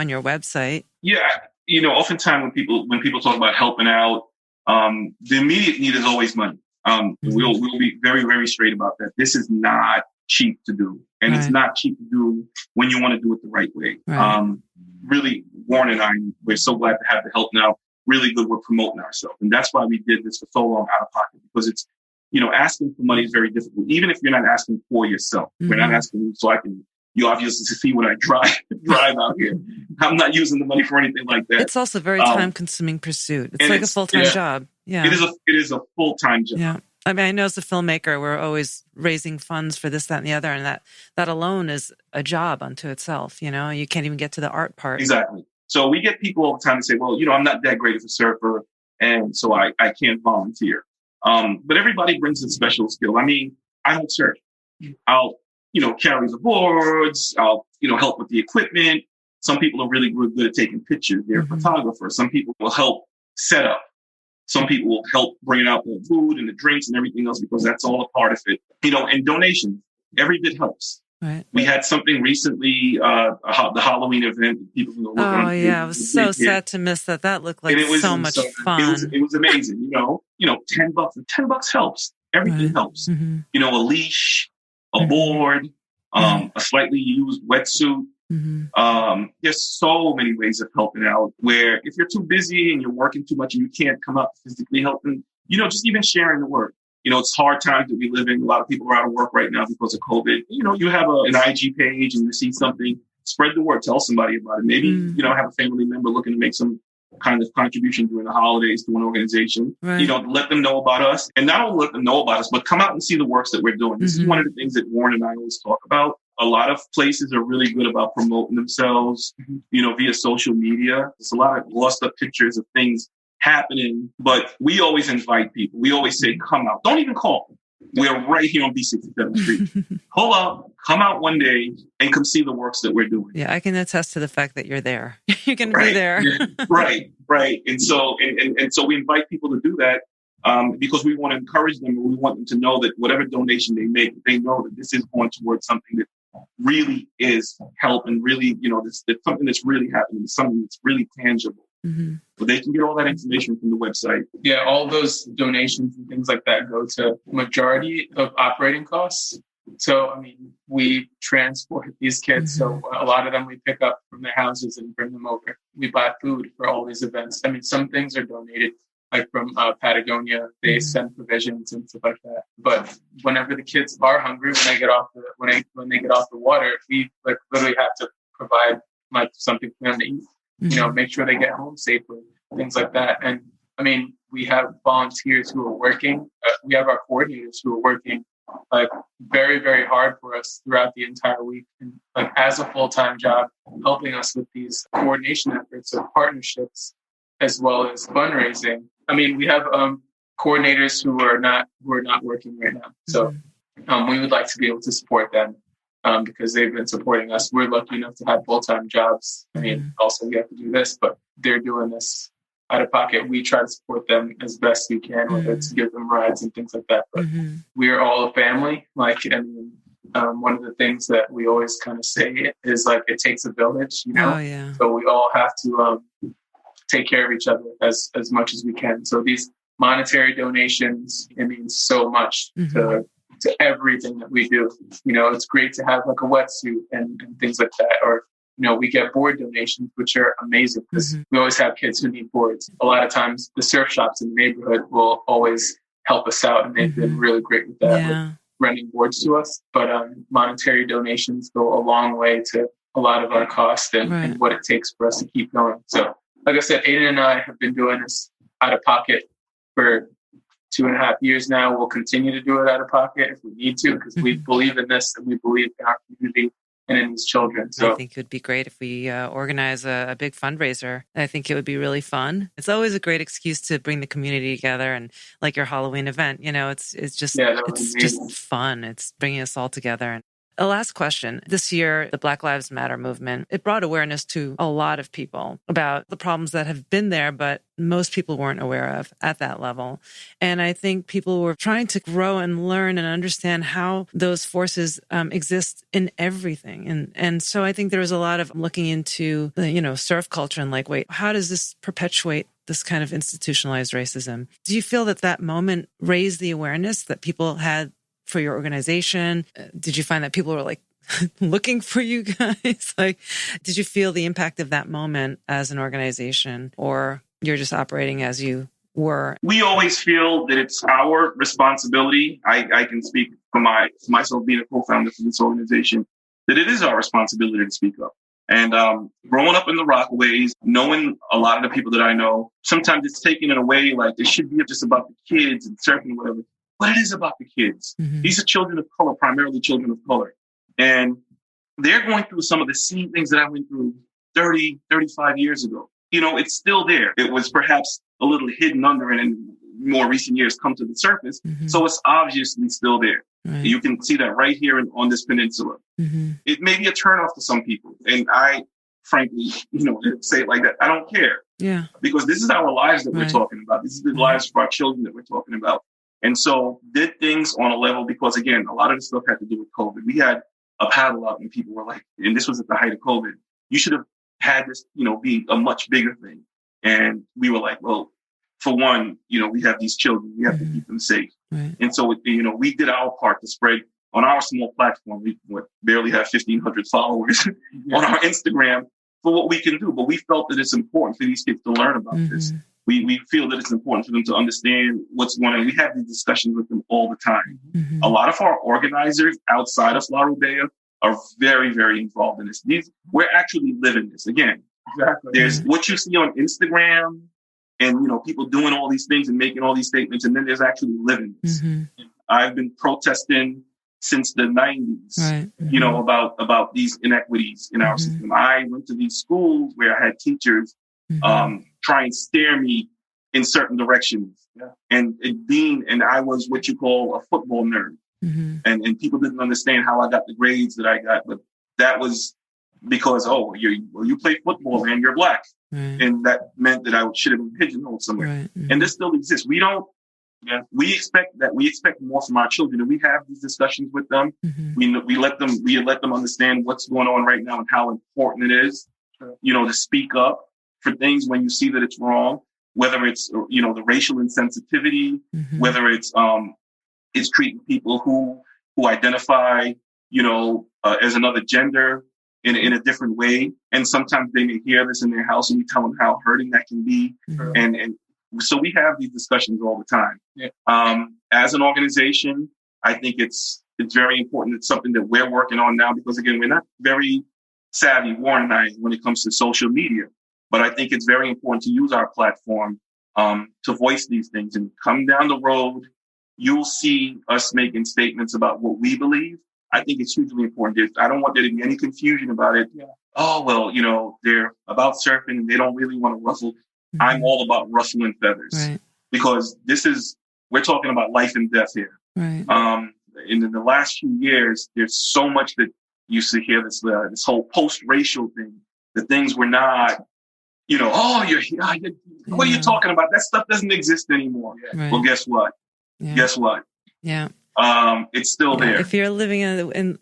on your website. Yeah. Oftentimes when people talk about helping out, the immediate need is always money. We'll be very, very straight about that. This is not cheap to do. And It's not cheap to do when you want to do it the right way. Right. Really, Warren and I, we're so glad to have the help now. Really good with promoting ourselves. And that's why we did this for so long out of pocket, because it's, asking for money is very difficult. Even if you're not asking for yourself, we're not asking you so you obviously see when I drive out here. I'm not using the money for anything like that. It's also a very time-consuming pursuit. It's like a full-time job. Yeah. It is a full-time job. Yeah. I mean, I know as a filmmaker, we're always raising funds for this, that, and the other. And that alone is a job unto itself. You can't even get to the art part. Exactly. So we get people all the time to say, well, I'm not that great of a surfer, and so I can't volunteer. But everybody brings a special skill. I mean, I don't surf. I'll, carry the boards. I'll, help with the equipment. Some people are really good at taking pictures. They're photographers. Some people will help set up. Some people will help bring out the food and the drinks and everything else, because that's all a part of it. And donations, every bit helps. Right. We had something recently, the Halloween event. People can go look on. Oh yeah, I was so sad to miss that. That looked like so much fun. It was amazing. $10 helps. Everything helps. A leash, a board, a slightly used wetsuit. There's so many ways of helping out, where if you're too busy and you're working too much and you can't come up physically helping, just even sharing the word. It's hard times that we live in. A lot of people are out of work right now because of COVID. You have an IG page and you see something, spread the word, tell somebody about it. Maybe, have a family member looking to make some kind of contribution during the holidays to an organization. Right. Let them know about us, and not only let them know about us, but come out and see the works that we're doing. This is one of the things that Warren and I always talk about. A lot of places are really good about promoting themselves, via social media. There's a lot of glossed up pictures of things happening, but we always invite people. We always say, come out. Don't even call. We're right here on B67th Street. Pull up, come out one day and come see the works that we're doing. Yeah, I can attest to the fact that you're there. You can be there. Right. And so we invite people to do that because we want to encourage them, and we want them to know that whatever donation they make, they know that this is going towards something that really is help, and really, it's something that's really happening, something that's really tangible. So they can get all that information from the website. Yeah, all those donations and things like that go to majority of operating costs. So, we transport these kids. So a lot of them we pick up from their houses and bring them over. We buy food for all these events. Some things are donated, like from Patagonia. They send provisions and stuff like that. But whenever the kids are hungry, when they get off the water, we literally have to provide something for them to eat. Make sure they get home safely, things like that. And we have volunteers who are working. We have our coordinators who are working very, very hard for us throughout the entire week, and as a full-time job, helping us with these coordination efforts of partnerships as well as fundraising. We have coordinators who are not working right now. So we would like to be able to support them. Because they've been supporting us. We're lucky enough to have full-time jobs. Also we have to do this, but they're doing this out of pocket. We try to support them as best we can, whether it's give them rides and things like that. But we are all a family. One of the things that we always kind of say is it takes a village, Oh, yeah. So we all have to take care of each other as much as we can. So these monetary donations, it means so much to everything that we do. It's great to have a wetsuit and things like that. Or, we get board donations, which are amazing because we always have kids who need boards. A lot of times the surf shops in the neighborhood will always help us out, and they've been really great with that, with renting boards to us. But monetary donations go a long way to a lot of our cost and what it takes for us to keep going. So, like I said, Aydon and I have been doing this out of pocket for 2.5 years now. We'll continue to do it out of pocket if we need to, because we believe in this and we believe in our community and in these children. So I think it would be great if we organize a big fundraiser. I think it would be really fun. It's always a great excuse to bring the community together, and like your Halloween event, it's just fun. It's bringing us all together. A last question. This year, the Black Lives Matter movement, it brought awareness to a lot of people about the problems that have been there, but most people weren't aware of at that level. And I think people were trying to grow and learn and understand how those forces exist in everything. And so I think there was a lot of looking into the, surf culture and like, wait, how does this perpetuate this kind of institutionalized racism? Do you feel that moment raised the awareness that people had for your organization? Did you find that people were like looking for you guys? Like, did you feel the impact of that moment as an organization, or you're just operating as you were? We always feel that it's our responsibility. I can speak for myself being a co-founder for this organization, that it is our responsibility to speak up. And growing up in the Rockaways, knowing a lot of the people that I know, sometimes it's taken in a way like it should be just about the kids and surfing, whatever. But it is about the kids. Mm-hmm. These are children of color, primarily children of color. And they're going through some of the same things that I went through 30, 35 years ago. It's still there. It was perhaps a little hidden under and in more recent years come to the surface. Mm-hmm. So it's obviously still there. Right. You can see that right here on this peninsula. Mm-hmm. It may be a turnoff to some people. And I, frankly, say it like that. I don't care. Yeah. Because this is our lives that we're talking about. This is the lives of our children that we're talking about. And so did things on a level, because again, a lot of this stuff had to do with COVID. We had a paddle out and people were like, and this was at the height of COVID, you should have had this, be a much bigger thing. And we were like, well, for one, we have these children, we have to keep them safe. Right. And so, we did our part to spread on our small platform. We barely have 1,500 followers on our Instagram for what we can do. But we felt that it's important for these kids to learn about this. We feel that it's important for them to understand what's going on. We have these discussions with them all the time. Mm-hmm. A lot of our organizers outside of Laru Beya are very, very involved in this. We're actually living this. Again, there's what you see on Instagram and, people doing all these things and making all these statements. And then there's actually living this. Mm-hmm. I've been protesting since the 90s, right. About these inequities in our system. I went to these schools where I had teachers try and steer me in certain directions. Yeah. And I was what you call a football nerd. Mm-hmm. And people didn't understand how I got the grades that I got. But that was because, you play football and you're black. Right. And that meant that I should have been pigeonholed somewhere. Right. Mm-hmm. And this still exists. We expect more from our children, and we have these discussions with them. Mm-hmm. We let them understand what's going on right now and how important it is, to speak up for things when you see that it's wrong, whether it's, the racial insensitivity, whether it's treating people who identify, as another gender in a different way. And sometimes they may hear this in their house and we tell them how hurting that can be. Mm-hmm. And so we have these discussions all the time. Yeah. As an organization, I think it's very important. It's something that we're working on now because, again, we're not very savvy, Warren and I, when it comes to social media. But I think it's very important to use our platform to voice these things. And come down the road, you'll see us making statements about what we believe. I think it's hugely important. I don't want there to be any confusion about it. Yeah. Oh, well, they're about surfing and they don't really want to ruffle. Mm-hmm. I'm all about ruffling feathers. Right. Because we're talking about life and death here. Right. In the last few years, there's so much that you used to hear this whole post-racial thing. The things were not, what are you talking about? That stuff doesn't exist anymore. Right. Well, guess what? Yeah. Guess what? Yeah. It's still there. If you're living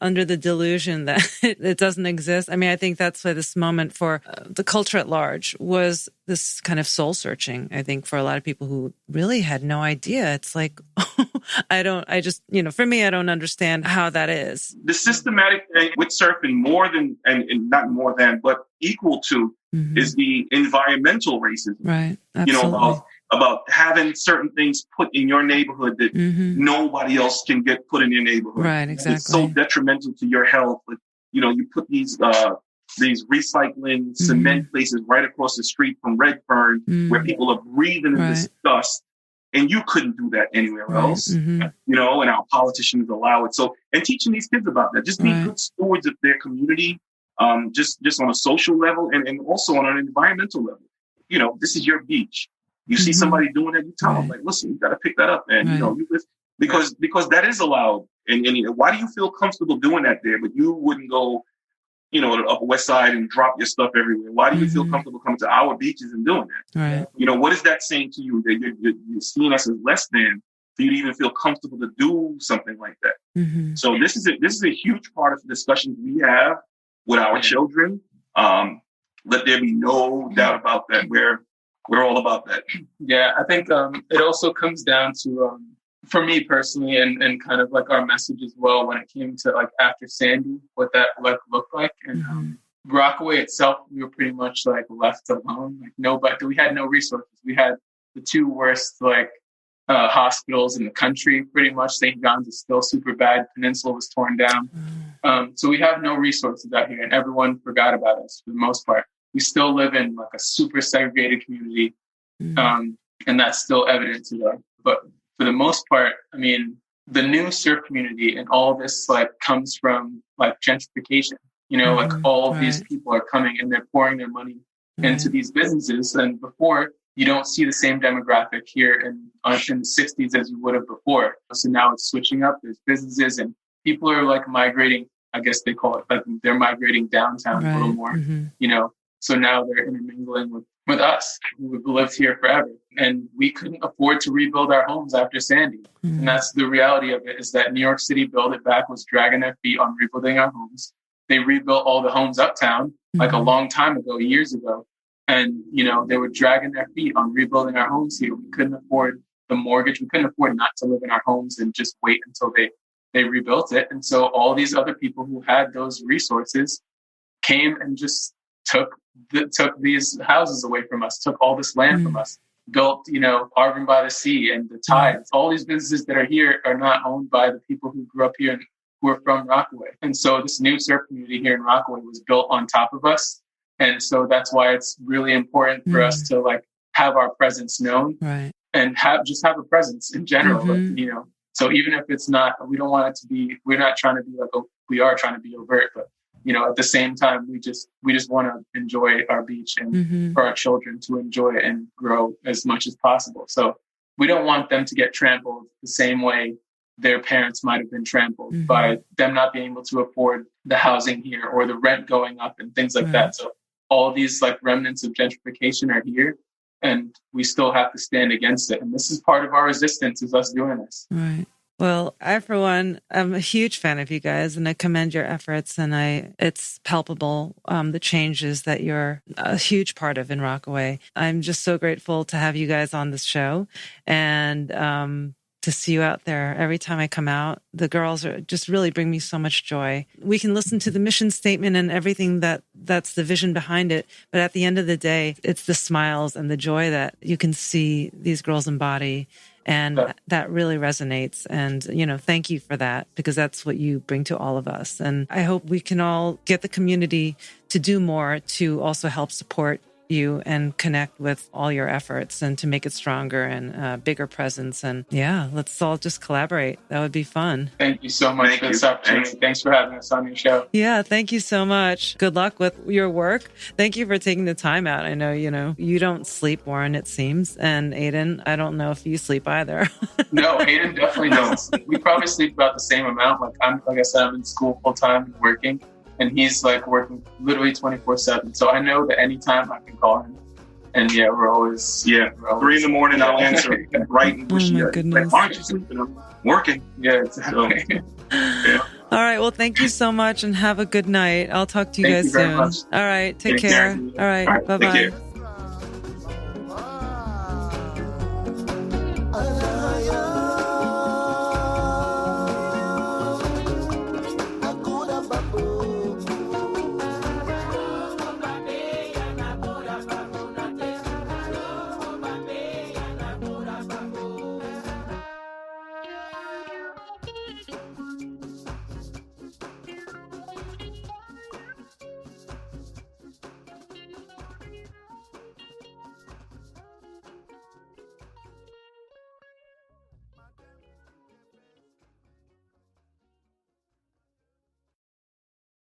under the delusion that it doesn't exist, I think that's why this moment for the culture at large was this kind of soul searching. I think for a lot of people who really had no idea. It's like, for me, I don't understand how that is. The systematic thing with surfing more than, and not more than, but equal to is the environmental racism. Right. Absolutely. About having certain things put in your neighborhood that nobody else can get put in your neighborhood. Right, exactly. It's so detrimental to your health. But, you put these recycling cement places right across the street from Redfern where people are breathing in this dust. And you couldn't do that anywhere else, and our politicians allow it. So, and teaching these kids about that, just be good stewards of their community, just on a social level and also on an environmental level. This is your beach. You see somebody doing it, you tell them, like, listen, you got to pick that up. And, because that is allowed And why do you feel comfortable doing that there, but you wouldn't go, to the Upper West Side and drop your stuff everywhere? Why do you feel comfortable coming to our beaches and doing that? Right. What is that saying to you, that you're seeing us as less than for you to even feel comfortable to do something like that? So this is a huge part of the discussions we have with our children. Let there be no doubt about that. We're all about that. Yeah, I think it also comes down to, for me personally, and kind of like our message as well when it came to like after Sandy, what that looked like. And Rockaway itself, we were pretty much like left alone. Like we had no resources. We had the two worst hospitals in the country. Pretty much St. John's is still super bad. Peninsula was torn down. So we have no resources out here, and everyone forgot about us for the most part. We still live in like a super segregated community, and that's still evident today. But for the most part, I mean, the new surf community and all this like comes from like gentrification. Like all of these people are coming and they're pouring their money into these businesses. And before, you don't see the same demographic here in the 60s as you would have before. So now it's switching up. There's businesses and people are like migrating. I guess they call it like they're migrating downtown a little more, So now they're intermingling with us who've lived here forever. And we couldn't afford to rebuild our homes after Sandy. And that's the reality of it, is that New York City Build It Back was dragging their feet on rebuilding our homes. They rebuilt all the homes uptown like a long time ago, years ago. And, they were dragging their feet on rebuilding our homes here. We couldn't afford the mortgage. We couldn't afford not to live in our homes and just wait until they rebuilt it. And so all these other people who had those resources came and just took these houses away from us, took all this land from us, built, Arvin by the Sea and the Tides. All these businesses that are here are not owned by the people who grew up here and who are from Rockaway. And so this new surf community here in Rockaway was built on top of us. And so that's why it's really important for us to like have our presence known and have a presence in general, So even if it's not, we don't want it to be, we're not trying to be like, we are trying to be overt, but at the same time, we just want to enjoy our beach and for our children to enjoy it and grow as much as possible. So we don't want them to get trampled the same way their parents might have been trampled by them not being able to afford the housing here or the rent going up and things like that. So all these like remnants of gentrification are here and we still have to stand against it. And this is part of our resistance, is us doing this. Right. Well, I, for one, I'm a huge fan of you guys and I commend your efforts, and it's palpable, the changes that you're a huge part of in Rockaway. I'm just so grateful to have you guys on this show and to see you out there. Every time I come out, the girls just really bring me so much joy. We can listen to the mission statement and everything that's the vision behind it, but at the end of the day, it's the smiles and the joy that you can see these girls embody. And that really resonates. And, thank you for that, because that's what you bring to all of us. And I hope we can all get the community to do more to also help support you and connect with all your efforts and to make it stronger and a bigger presence. And let's all just collaborate. That would be fun. Thank you so much for this opportunity. Thanks for having us on your show. Yeah, thank you so much. Good luck with your work. Thank you for taking the time out. I know, you don't sleep, Warren, it seems. And Aydon, I don't know if you sleep either. No, Aydon definitely doesn't sleep. We probably sleep about the same amount. Like I said, I'm in school full time and working. And he's like working literally 24/7. So I know that anytime I can call him. And we're always 3 a.m. I'll answer bright and bushy. Oh my goodness. Like, why aren't you sleeping? I'm working. Yeah, exactly. So, All right. Well, thank you so much and have a good night. I'll talk to you guys soon. All right. Take care. All right. Bye-bye.